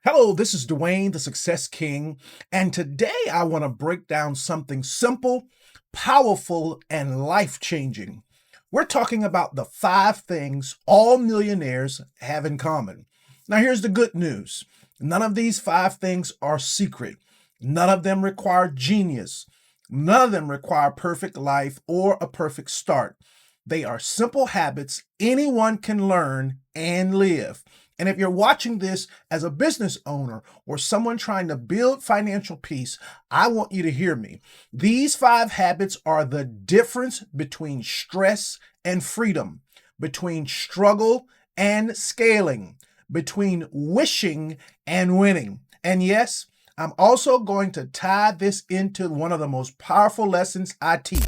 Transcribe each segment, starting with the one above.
Hello, this is Dwayne, the Success King, and today I want to break down something simple, powerful, and life changing. We're talking about the 5 things all millionaires have in common. Now, here's the good news: none of these 5 things are secret, none of them require genius, none of them require perfect life or a perfect start. They are simple habits anyone can learn and live. And if you're watching this as a business owner or someone trying to build financial peace, I want you to hear me. These 5 habits are the difference between stress and freedom, between struggle and scaling, between wishing and winning. And yes, I'm also going to tie this into one of the most powerful lessons I teach: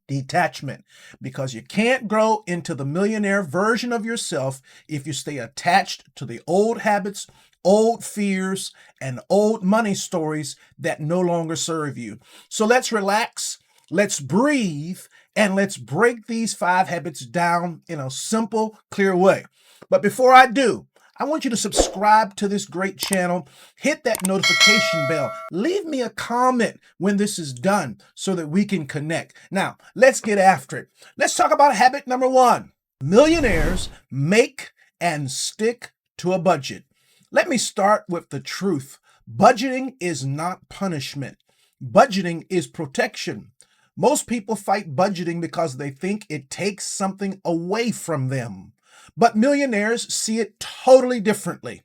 detachment, because you can't grow into the millionaire version of yourself if you stay attached to the old habits, old fears, and old money stories that no longer serve you. So let's relax, let's breathe, and let's break these 5 habits down in a simple, clear way. But before I do, I want you to subscribe to this great channel, hit that notification bell, leave me a comment when this is done so that we can connect. Now, let's get after it. Let's talk about habit number 1. Millionaires make and stick to a budget. Let me start with the truth. Budgeting is not punishment. Budgeting is protection. Most people fight budgeting because they think it takes something away from them. But millionaires see it totally differently.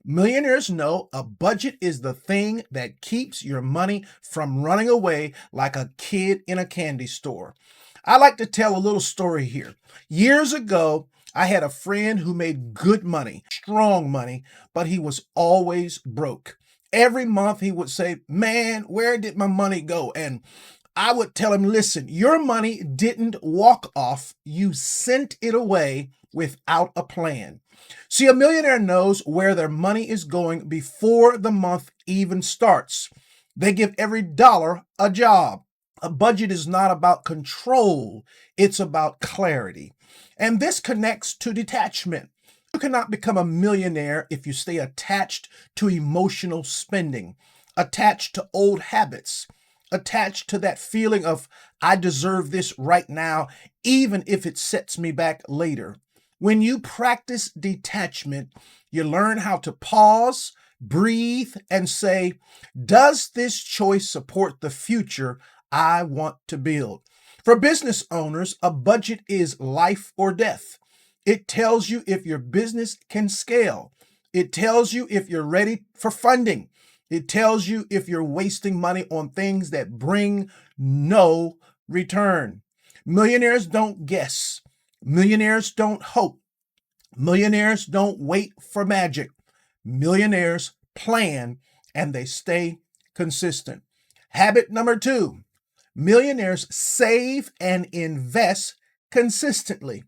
Millionaires know a budget is the thing that keeps your money from running away like a kid in a candy store. I like to tell a little story here. Years ago, I had a friend who made good money, strong money, but he was always broke. Every month he would say, "Man, where did my money go?" And I would tell him, "Listen, your money didn't walk off. You sent it away without a plan." See, a millionaire knows where their money is going before the month even starts. They give every dollar a job. A budget is not about control, it's about clarity. And this connects to detachment. You cannot become a millionaire if you stay attached to emotional spending, attached to old habits, attached to that feeling of, "I deserve this right now, even if it sets me back later." When you practice detachment, you learn how to pause, breathe, and say, "Does this choice support the future I want to build?" For business owners, a budget is life or death. It tells you if your business can scale. It tells you if you're ready for funding. It tells you if you're wasting money on things that bring no return. Millionaires don't guess. Millionaires don't hope. Millionaires don't wait for magic. Millionaires plan and they stay consistent. Habit number 2: millionaires save and invest consistently.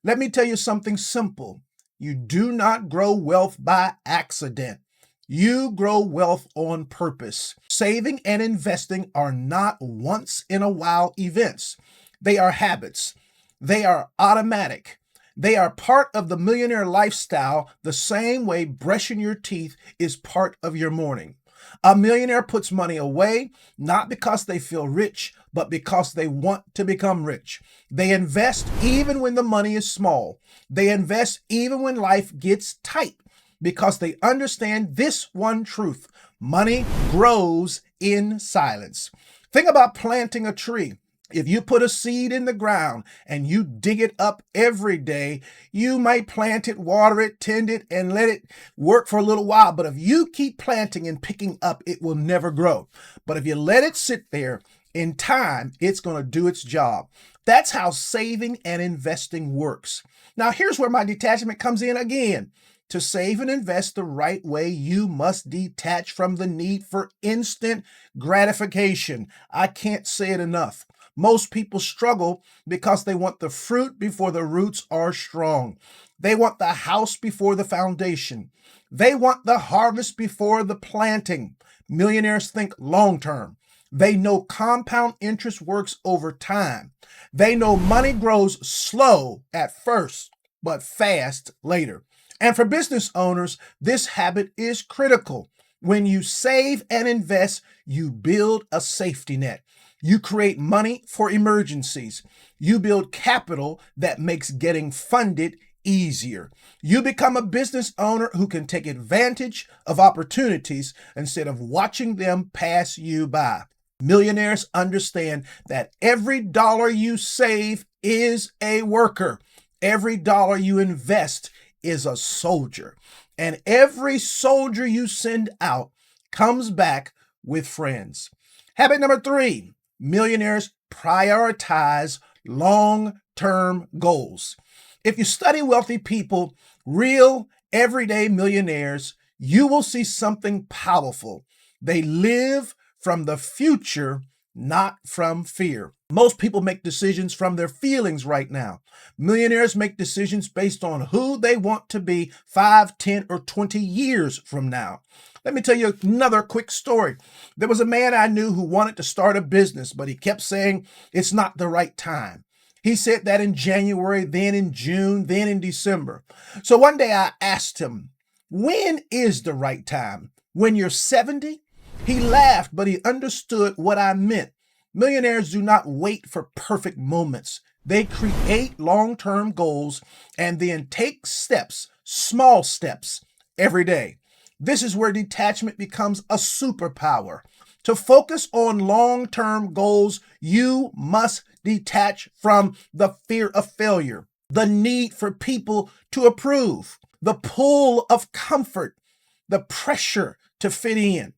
Let me tell you something simple. You do not grow wealth by accident. You grow wealth on purpose. Saving and investing are not once in a while events. They are habits. They are automatic. They are part of the millionaire lifestyle, the same way brushing your teeth is part of your morning. A millionaire puts money away, not because they feel rich, but because they want to become rich. They invest even when the money is small. They invest even when life gets tight, because they understand this one truth: money grows in silence. Think about planting a tree. If you put a seed in the ground and you dig it up every day, you might plant it, water it, tend it, and let it work for a little while. But if you keep planting and picking up, it will never grow. But if you let it sit there, in time, it's going to do its job. That's how saving and investing works. Now, here's where my detachment comes in again. To save and invest the right way, you must detach from the need for instant gratification. I can't say it enough. Most people struggle because they want the fruit before the roots are strong. They want the house before the foundation. They want the harvest before the planting. Millionaires think long term. They know compound interest works over time. They know money grows slow at first, but fast later. And for business owners, this habit is critical. When you save and invest, you build a safety net. You create money for emergencies. You build capital that makes getting funded easier. You become a business owner who can take advantage of opportunities instead of watching them pass you by. Millionaires understand that every dollar you save is a worker. Every dollar you invest is a soldier. And every soldier you send out comes back with friends. Habit number 3, millionaires prioritize long-term goals. If you study wealthy people, real everyday millionaires, you will see something powerful. They live from the future, not from fear. Most people make decisions from their feelings right now. Millionaires make decisions based on who they want to be 5, 10, or 20 years from now. Let me tell you another quick story. There was a man I knew who wanted to start a business, but he kept saying it's not the right time. He said that in January, then in June, then in December. So one day I asked him, when is the right time? When you're 70? He laughed, but he understood what I meant. Millionaires do not wait for perfect moments. They create long-term goals and then take steps, small steps, every day. This is where detachment becomes a superpower. To focus on long-term goals, you must detach from the fear of failure, the need for people to approve, the pull of comfort, the pressure to fit in,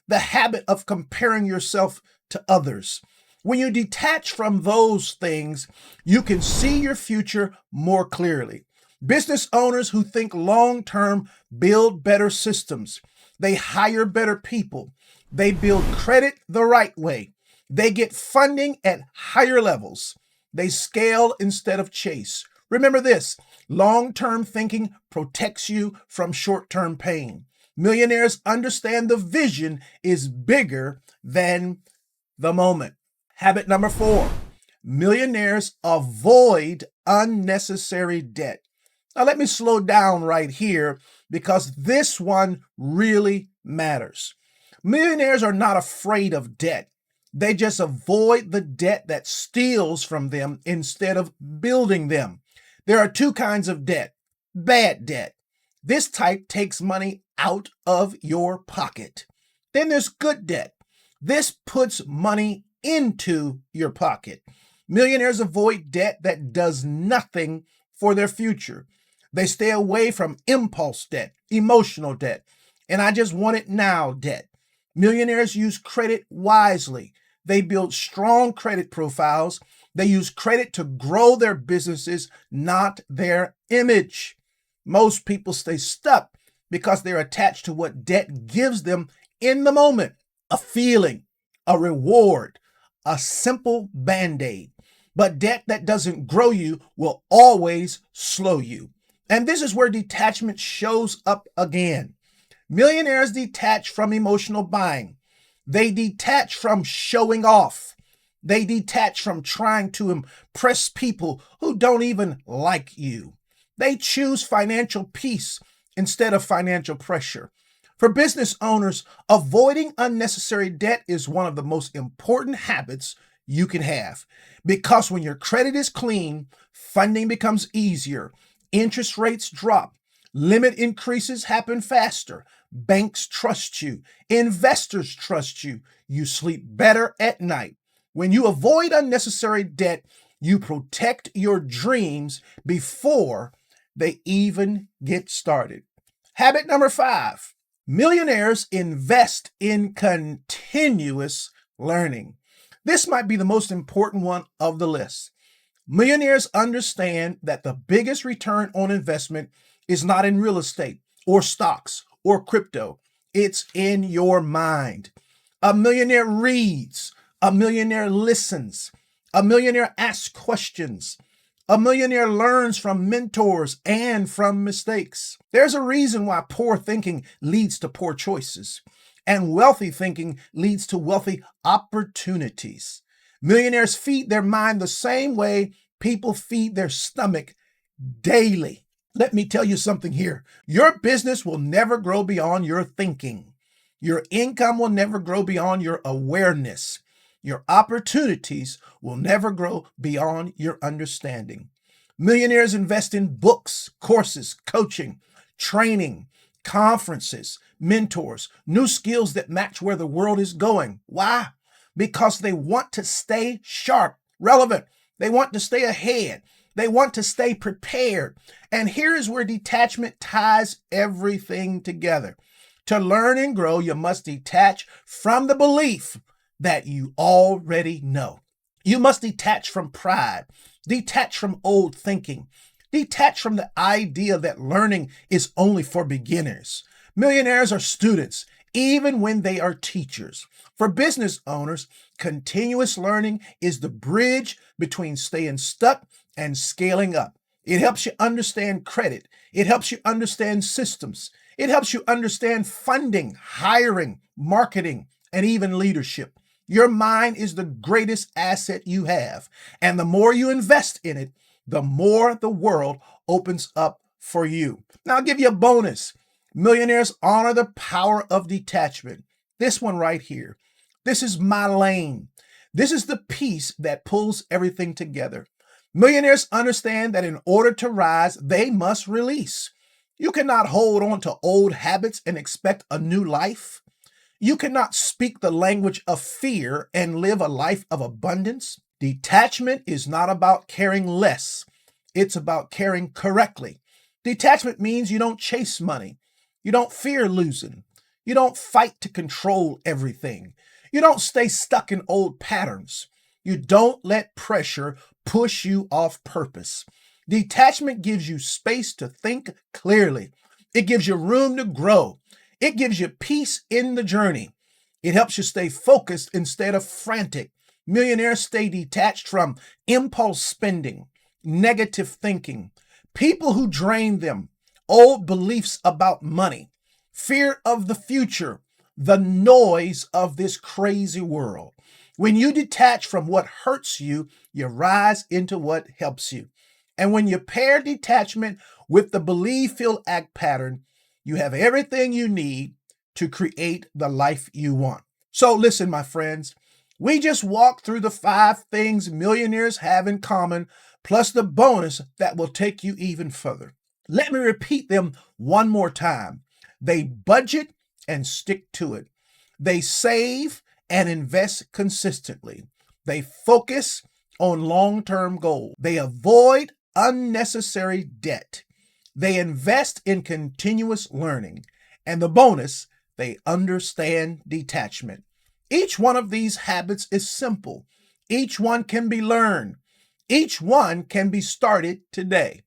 the habit of comparing yourself to others. When you detach from those things, you can see your future more clearly. Business owners who think long-term build better systems. They hire better people. They build credit the right way. They get funding at higher levels. They scale instead of chase. Remember this, long-term thinking protects you from short-term pain. Millionaires understand the vision is bigger than the moment. Habit number 4, millionaires avoid unnecessary debt. Now let me slow down right here because this one really matters. Millionaires are not afraid of debt. They just avoid the debt that steals from them instead of building them. There are 2 kinds of debt. Bad debt. This type takes money out of your pocket. Then there's good debt. This puts money into your pocket. Millionaires avoid debt that does nothing for their future. They stay away from impulse debt, emotional debt, and I just want it now debt. Millionaires use credit wisely. They build strong credit profiles. They use credit to grow their businesses, not their image. Most people stay stuck because they're attached to what debt gives them in the moment. A feeling, a reward, a simple band-aid. But debt that doesn't grow you will always slow you. And this is where detachment shows up again. Millionaires detach from emotional buying. They detach from showing off. They detach from trying to impress people who don't even like you. They choose financial peace instead of financial pressure. For business owners, avoiding unnecessary debt is one of the most important habits you can have. Because when your credit is clean, funding becomes easier, interest rates drop, limit increases happen faster, banks trust you, investors trust you, you sleep better at night. When you avoid unnecessary debt, you protect your dreams before they even get started. Habit number 5. Millionaires invest in continuous learning. This might be the most important one of the list. Millionaires understand that the biggest return on investment is not in real estate or stocks or crypto. It's in your mind. A millionaire reads. A millionaire listens. A millionaire asks questions. A millionaire learns from mentors and from mistakes. There's a reason why poor thinking leads to poor choices, and wealthy thinking leads to wealthy opportunities. Millionaires feed their mind the same way people feed their stomach daily. Let me tell you something here. Your business will never grow beyond your thinking. Your income will never grow beyond your awareness. Your opportunities will never grow beyond your understanding. Millionaires invest in books, courses, coaching, training, conferences, mentors, new skills that match where the world is going. Why? Because they want to stay sharp, relevant. They want to stay ahead. They want to stay prepared. And here is where detachment ties everything together. To learn and grow, you must detach from the belief that you already know. You must detach from pride, detach from old thinking, detach from the idea that learning is only for beginners. Millionaires are students, even when they are teachers. For business owners, continuous learning is the bridge between staying stuck and scaling up. It helps you understand credit. It helps you understand systems. It helps you understand funding, hiring, marketing, and even leadership. Your mind is the greatest asset you have. And the more you invest in it, the more the world opens up for you. Now, I'll give you a bonus. Millionaires honor the power of detachment. This one right here. This is my lane. This is the piece that pulls everything together. Millionaires understand that in order to rise, they must release. You cannot hold on to old habits and expect a new life. You cannot speak the language of fear and live a life of abundance. Detachment is not about caring less. It's about caring correctly. Detachment means you don't chase money. You don't fear losing. You don't fight to control everything. You don't stay stuck in old patterns. You don't let pressure push you off purpose. Detachment gives you space to think clearly. It gives you room to grow. It gives you peace in the journey. It helps you stay focused instead of frantic. Millionaires stay detached from impulse spending, negative thinking, people who drain them, old beliefs about money, fear of the future, the noise of this crazy world. When you detach from what hurts you, you rise into what helps you. And when you pair detachment with the believe, feel, act pattern, you have everything you need to create the life you want. So listen, my friends, we just walked through the 5 things millionaires have in common, plus the bonus that will take you even further. Let me repeat them one more time. They budget and stick to it. They save and invest consistently. They focus on long-term goals. They avoid unnecessary debt. They invest in continuous learning. And the bonus, they understand detachment. Each one of these habits is simple. Each one can be learned. Each one can be started today.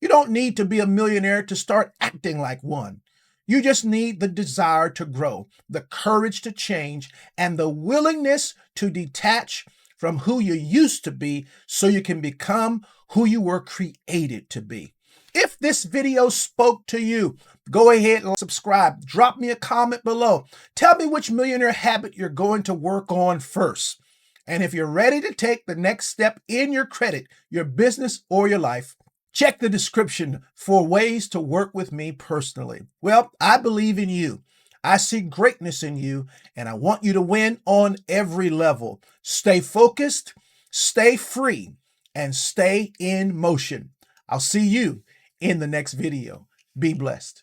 You don't need to be a millionaire to start acting like one. You just need the desire to grow, the courage to change, and the willingness to detach from who you used to be so you can become who you were created to be. If this video spoke to you, go ahead and subscribe. Drop me a comment below. Tell me which millionaire habit you're going to work on first. And if you're ready to take the next step in your credit, your business, or your life, check the description for ways to work with me personally. Well, I believe in you. I see greatness in you, and I want you to win on every level. Stay focused, stay free, and stay in motion. I'll see you in the next video. Be blessed.